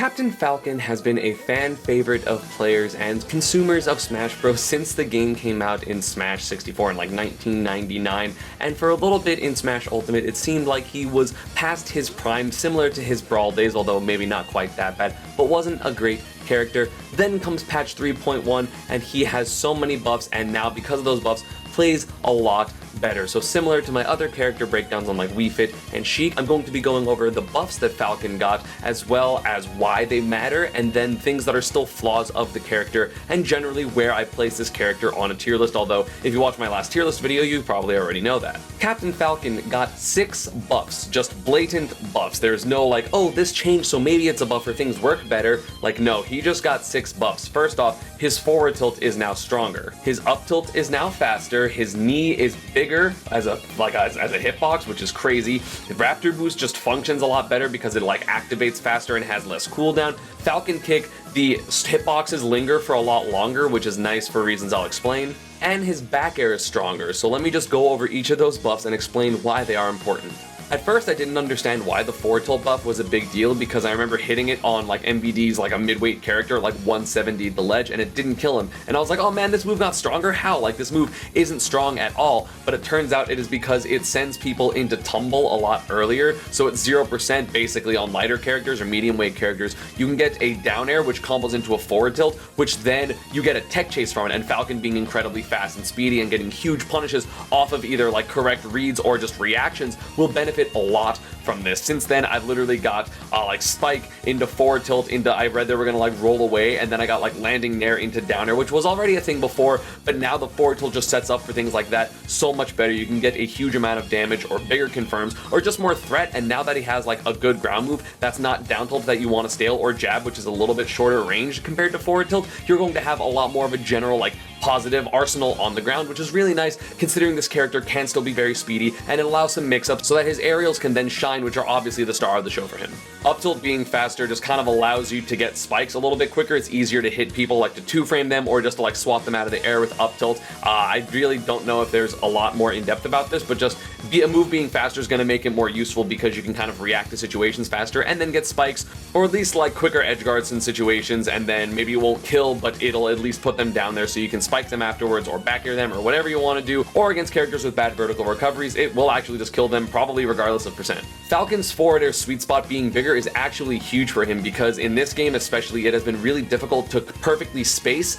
Captain Falcon has been a fan favorite of players and consumers of Smash Bros. Since the game came out in Smash 64 in like 1999, and for a little bit in Smash Ultimate it seemed like he was past his prime, similar to his Brawl days, although maybe not quite that bad, but wasn't a great character. Then comes patch 3.1 and he has so many buffs, and now because of those buffs plays a lot better. So similar to my other character breakdowns on like Wii Fit and Sheik, I'm going to be going over the buffs that Falcon got, as well as why they matter, and then things that are still flaws of the character, and generally where I place this character on a tier list, although if you watch my last tier list video you probably already know that. Captain Falcon got 6 buffs, just blatant buffs. There's no like, oh this changed so maybe it's a buff or things work better. Like no, he just got 6 buffs. First off, his forward tilt is now stronger. His up tilt is now faster. His knee is bigger as a hitbox, which is crazy. The Raptor Boost just functions a lot better because it like activates faster and has less cooldown. Falcon Kick, the hitboxes linger for a lot longer, which is nice for reasons I'll explain. And his back air is stronger, so let me just go over each of those buffs and explain why they are important. At first I didn't understand why the forward tilt buff was a big deal, because I remember hitting it on like MVD's like a midweight character, like 170 the ledge, and it didn't kill him. And I was like, oh man, this move got stronger? How? Like this move isn't strong at all. But it turns out it is because it sends people into tumble a lot earlier, so it's 0% basically on lighter characters or medium weight characters. You can get a down air which combos into a forward tilt, which then you get a tech chase from it, and Falcon being incredibly fast and speedy and getting huge punishes off of either like correct reads or just reactions will benefit a lot from this. Since then I've literally got like spike into forward tilt into, I read they were gonna like roll away, and then I got like landing nair into down air, which was already a thing before, but now the forward tilt just sets up for things like that so much better. You can get a huge amount of damage or bigger confirms or just more threat, and now that he has like a good ground move that's not down tilt that you want to stale, or jab which is a little bit shorter range compared to forward tilt, you're going to have a lot more of a general like positive arsenal on the ground, which is really nice considering this character can still be very speedy, and it allows some mix-ups so that his aerials can then shine, which are obviously the star of the show for him. Up tilt being faster just kind of allows you to get spikes a little bit quicker. It's easier to hit people, like to 2-frame them or just to like swat them out of the air with up tilt. I really don't know if there's a lot more in depth about this, but just a move being faster is going to make it more useful because you can kind of react to situations faster and then get spikes, or at least like quicker edge guards in situations, and then maybe it won't kill, but it'll at least put them down there so you can spike them afterwards or back air them or whatever you want to do. Or against characters with bad vertical recoveries, it will actually just kill them probably regardless of percent. Falcon's forward air sweet spot being bigger is actually huge for him, because in this game especially it has been really difficult to perfectly space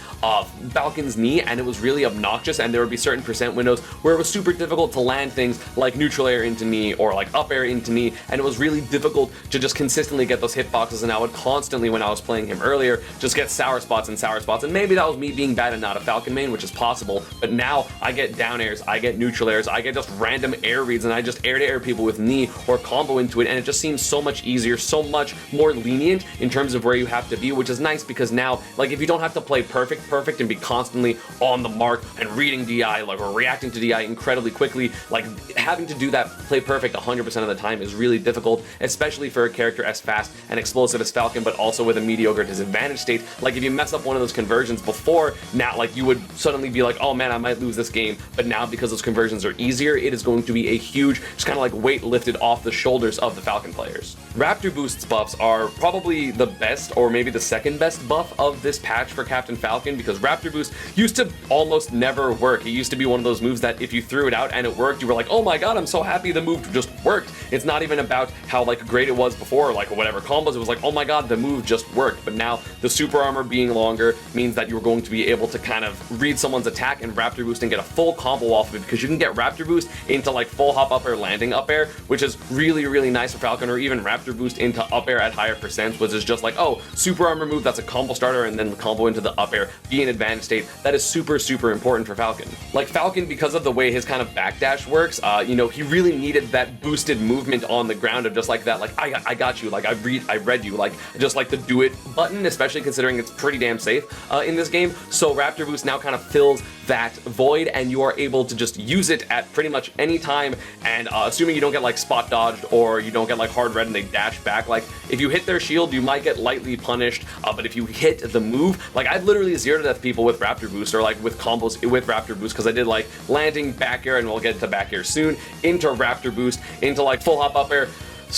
Falcon's knee, and it was really obnoxious, and there would be certain percent windows where it was super difficult to land things like neutral air into knee or like up air into knee, and it was really difficult to just consistently get those hitboxes, and I would constantly, when I was playing him earlier, just get sour spots, and maybe that was me being bad and not a Falcon main, which is possible, but now I get down airs, I get neutral airs, I get just random air reads, and I just air to air people with knee or combo into it, and it just seems so much easier, so much more lenient in terms of where you have to be, which is nice because now, like, if you don't have to play perfect and be constantly on the mark and reading DI, like, or reacting to DI incredibly quickly, like, having to do that play perfect 100% of the time is really difficult, especially for a character as fast and explosive as Falcon, but also with a mediocre disadvantage state. Like, if you mess up one of those conversions before, now, like, you would suddenly be like, oh man, I might lose this game, but now because those conversions are easier, it is going to be a huge, just kind of like weight lifted off the shoulders of the Falcon players. Raptor Boost's buffs are probably the best, or maybe the second best buff of this patch for Captain Falcon, because Raptor Boost used to almost never work. It used to be one of those moves that if you threw it out and it worked, you were like, oh my god, I'm so happy the move just worked. It's not even about how like great it was before, or like whatever combos, it was like, oh my god, the move just worked. But now the super armor being longer means that you're going to be able to kind of read someone's attack and Raptor Boost and get a full combo off of it, because you can get Raptor Boost into like full hop up air, landing up air, which is really, really nice for Falcon, or even Raptor Boost into up air at higher percents, which is just like, oh, super armor move, that's a combo starter, and then the combo into the up air, be an advanced state. That is super, super important for Falcon. Like Falcon, because of the way his kind of backdash works, you know, he really needed that boosted movement on the ground of just like that, like, I got you, like, I read you, like, just like the do it button, especially considering it's pretty damn safe in this game. So Raptor Boost now kind of fills that void, and you are able to just use it at pretty much any time, and assuming you don't get like spot dodged or you don't get like hard red and they dash back, like if you hit their shield you might get lightly punished, but if you hit the move, like I've literally 0-to-death people with Raptor Boost, or like with combos with Raptor Boost, because I did like landing back air, and we'll get to back air soon, into Raptor Boost, into like full hop up air,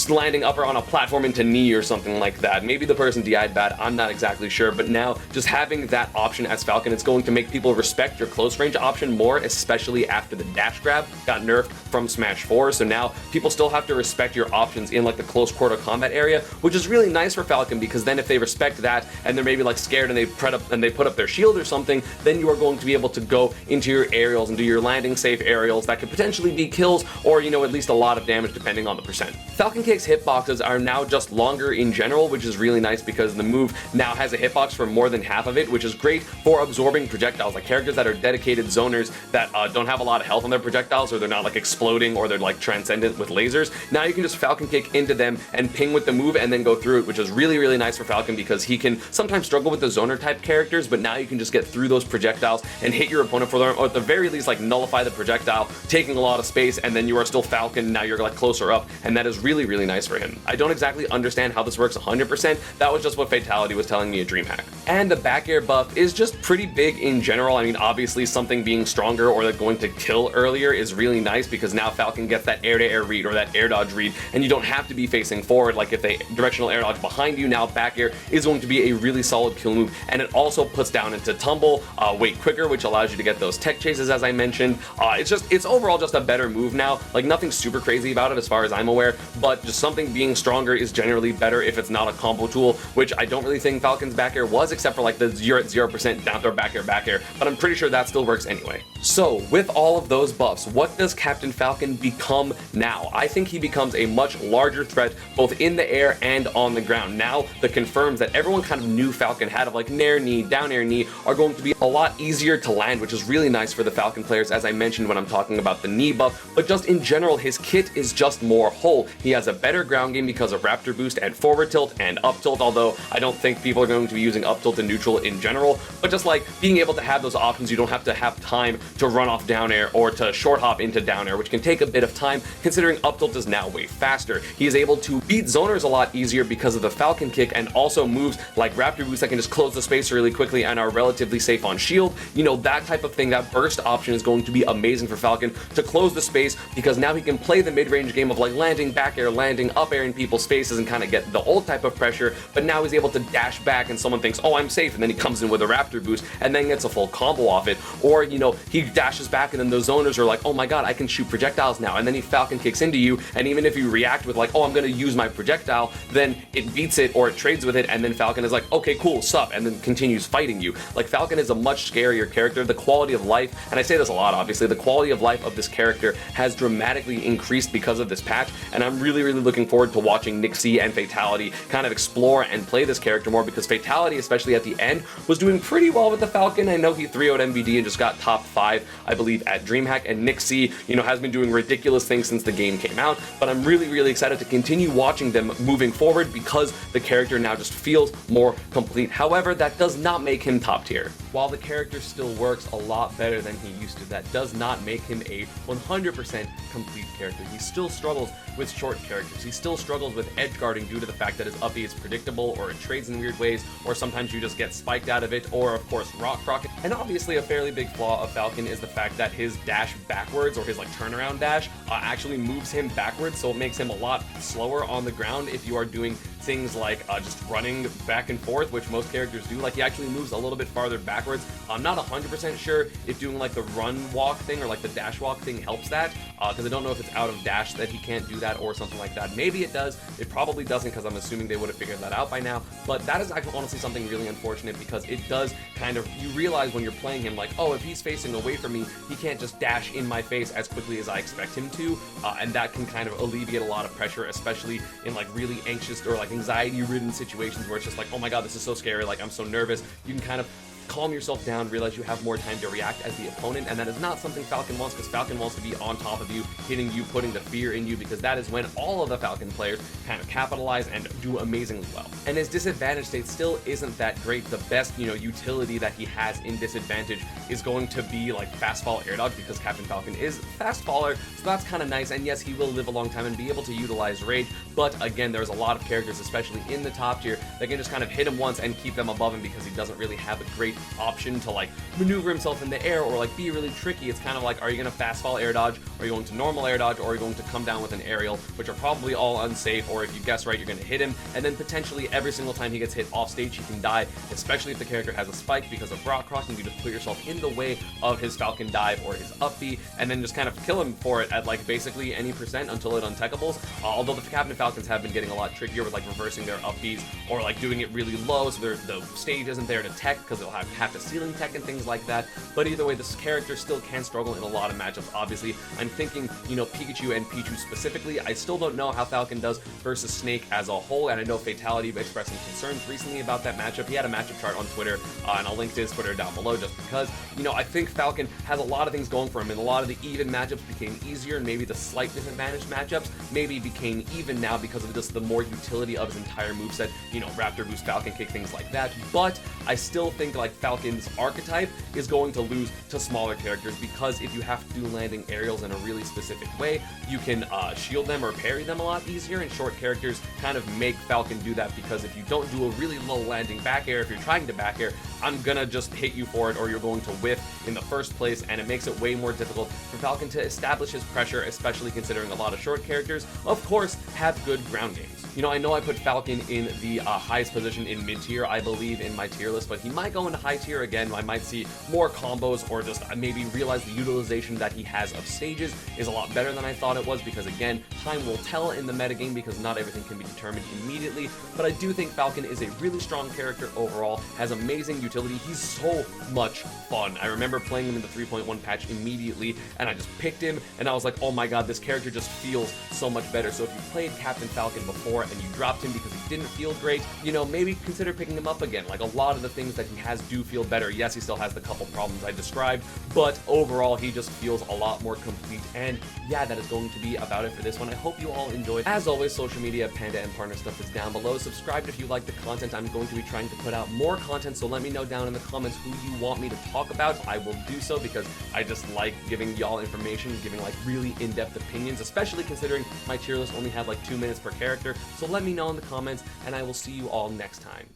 landing upper on a platform into knee or something like that. Maybe the person DI'd bad, I'm not exactly sure, but now just having that option as Falcon, it's going to make people respect your close range option more, especially after the dash grab got nerfed from Smash 4. So now people still have to respect your options in like the close quarter combat area, which is really nice for Falcon, because then if they respect that and they're maybe like scared and they put up their shield or something, then you are going to be able to go into your aerials and do your landing safe aerials that could potentially be kills, or at least a lot of damage depending on the percent. Falcon Kick's hitboxes are now just longer in general, which is really nice because the move now has a hitbox for more than half of it, which is great for absorbing projectiles. Like characters that are dedicated zoners that don't have a lot of health on their projectiles, or they're not like exploding, or they're like transcendent with lasers. Now you can just Falcon Kick into them and ping with the move and then go through it, which is really, really nice for Falcon, because he can sometimes struggle with the zoner type characters, but now you can just get through those projectiles and hit your opponent for them, or at the very least like nullify the projectile, taking a lot of space, and then you are still Falcon. Now you're like closer up, and that is really, really nice for him. I don't exactly understand how this works 100%. That was just what Fatality was telling me at DreamHack. And the back air buff is just pretty big in general. I mean, obviously something being stronger or like going to kill earlier is really nice, because now Falcon gets that air-to-air read or that air dodge read, and you don't have to be facing forward. Like if they directional air dodge behind you, now back air is going to be a really solid kill move, and it also puts down into tumble way quicker, which allows you to get those tech chases, as I mentioned. It's overall just a better move now. Like nothing super crazy about it as far as I'm aware, but just something being stronger is generally better if it's not a combo tool, which I don't really think Falcon's back air was, except for like the 0% down throw back air, but I'm pretty sure that still works anyway. So with all of those buffs, what does Captain Falcon become now? I think he becomes a much larger threat both in the air and on the ground. Now the confirms that everyone kind of knew Falcon had of like nair knee, down air knee, are going to be a lot easier to land, which is really nice for the Falcon players, as I mentioned when I'm talking about the knee buff. But just in general, his kit is just more whole. He has a better ground game because of Raptor Boost and forward tilt and up tilt, although I don't think people are going to be using up tilt and neutral in general, but just like being able to have those options, you don't have to have time to run off down air or to short hop into down air, which can take a bit of time considering up tilt is now way faster. He is able to beat zoners a lot easier because of the Falcon Kick, and also moves like Raptor Boost that can just close the space really quickly and are relatively safe on shield. That type of thing, that burst option is going to be amazing for Falcon to close the space, because now he can play the mid-range game of like landing back air, landing up air in people's faces and kind of get the old type of pressure, but now he's able to dash back and someone thinks, oh, I'm safe, and then he comes in with a Raptor Boost and then gets a full combo off it. Or, he dashes back and then those zoners are like, oh my god, I can shoot projectiles now, and then he Falcon Kicks into you, and even if you react with like, oh, I'm gonna use my projectile, then it beats it or it trades with it, and then Falcon is like, okay, cool, sup, and then continues fighting you. Like Falcon is a much scarier character. The quality of life, and I say this a lot obviously, the quality of life of this character has dramatically increased because of this patch, and I'm really, really looking forward to watching Nick C and Fatality kind of explore and play this character more, because Fatality, especially at the end, was doing pretty well with the Falcon. I know he 3-0'd MVD and just got top 5, I believe, at DreamHack, and Nick C, has been doing ridiculous things since the game came out, but I'm really, really excited to continue watching them moving forward, because the character now just feels more complete. However, that does not make him top tier. While the character still works a lot better than he used to, that does not make him a 100% complete character. He still struggles with short characters. He still struggles with edge guarding due to the fact that his uppy is predictable, or it trades in weird ways, or sometimes you just get spiked out of it, or of course rock rocket. And obviously a fairly big flaw of Falcon is the fact that his dash backwards, or his like turnaround dash, actually moves him backwards, so it makes him a lot slower on the ground if you are doing things like just running back and forth, which most characters do. Like he actually moves a little bit farther backwards. I'm not 100% sure if doing like the run walk thing or like the dash walk thing helps that, because I don't know if it's out of dash that he can't do that or something like that. Maybe it does. It probably doesn't, because I'm assuming they would have figured that out by now. But that is actually honestly something really unfortunate, because it does kind of, you realize when you're playing him like, oh, if he's facing away from me, he can't just dash in my face as quickly as I expect him to, and that can kind of alleviate a lot of pressure, especially in like really anxious or like anxiety-ridden situations where it's just like, oh my god, this is so scary, like I'm so nervous. You can kind of calm yourself down, realize you have more time to react as the opponent, and that is not something Falcon wants, because Falcon wants to be on top of you, hitting you, putting the fear in you, because that is when all of the Falcon players kind of capitalize and do amazingly well. And his disadvantage state still isn't that great. The best, utility that he has in disadvantage is going to be like fast fall air dodge, because Captain Falcon is fast faller, so that's kind of nice. And yes, he will live a long time and be able to utilize rage, but again, there's a lot of characters, especially in the top tier, that can just kind of hit him once and keep them above him, because he doesn't really have a great great option to like maneuver himself in the air or like be really tricky. It's kind of like, are you going to fast fall air dodge, are you going to normal air dodge, or are you going to come down with an aerial, which are probably all unsafe, or if you guess right, you're going to hit him, and then potentially every single time he gets hit off stage, he can die, especially if the character has a spike because of Rock Croc, and you just put yourself in the way of his Falcon dive or his up B, and then just kind of kill him for it at like basically any percent until it untechables. Although the Captain Falcons have been getting a lot trickier with like reversing their up Bs or like doing it really low so the stage isn't there to tech because they'll have to ceiling tech and things like that. But either way, this character still can struggle in a lot of matchups. Obviously, I'm thinking, you know, Pikachu and Pichu specifically. I still don't know how Falcon does versus Snake as a whole, and I know Fatality expressed some concerns recently about that matchup. He had a matchup chart on Twitter, and I'll link to his Twitter down below just because, you know, I think Falcon has a lot of things going for him, and a lot of the even matchups became easier, and maybe the slight disadvantaged matchups maybe became even now because of just the more utility of his entire moveset, you know, Raptor Boost, Falcon Kick, things like that. But I still think like Falcon's archetype is going to lose to smaller characters because if you have to do landing aerials in a really specific way, you can shield them or parry them a lot easier, and short characters kind of make Falcon do that because if you don't do a really low landing back air, if you're trying to back air, I'm gonna just hit you for it or you're going to whiff in the first place, and it makes it way more difficult for Falcon to establish his pressure, especially considering a lot of short characters, of course, have good ground games. You know, I know I put Falcon in the highest position in mid-tier, I believe, in my tier list, but he might go into high tier again. I might see more combos or just maybe realize the utilization that he has of stages is a lot better than I thought it was because, again, time will tell in the metagame because not everything can be determined immediately, but I do think Falcon is a really strong character overall, has amazing utility. He's so much fun. I remember playing him in the 3.1 patch immediately, and I just picked him, and I was like, oh my god, this character just feels so much better. So if you played Captain Falcon before and you dropped him because he didn't feel great, you know, maybe consider picking him up again. Like, a lot of the things that he has do feel better. Yes, he still has the couple problems I described, but overall, he just feels a lot more complete. And yeah, that is going to be about it for this one. I hope you all enjoyed. As always, social media, Panda and partner stuff is down below. Subscribe if you like the content. I'm going to be trying to put out more content, so let me know down in the comments who you want me to talk about. I will do so because I just like giving y'all information, giving like really in-depth opinions, especially considering my tier list only had like 2 minutes per character. So let me know in the comments, and I will see you all next time.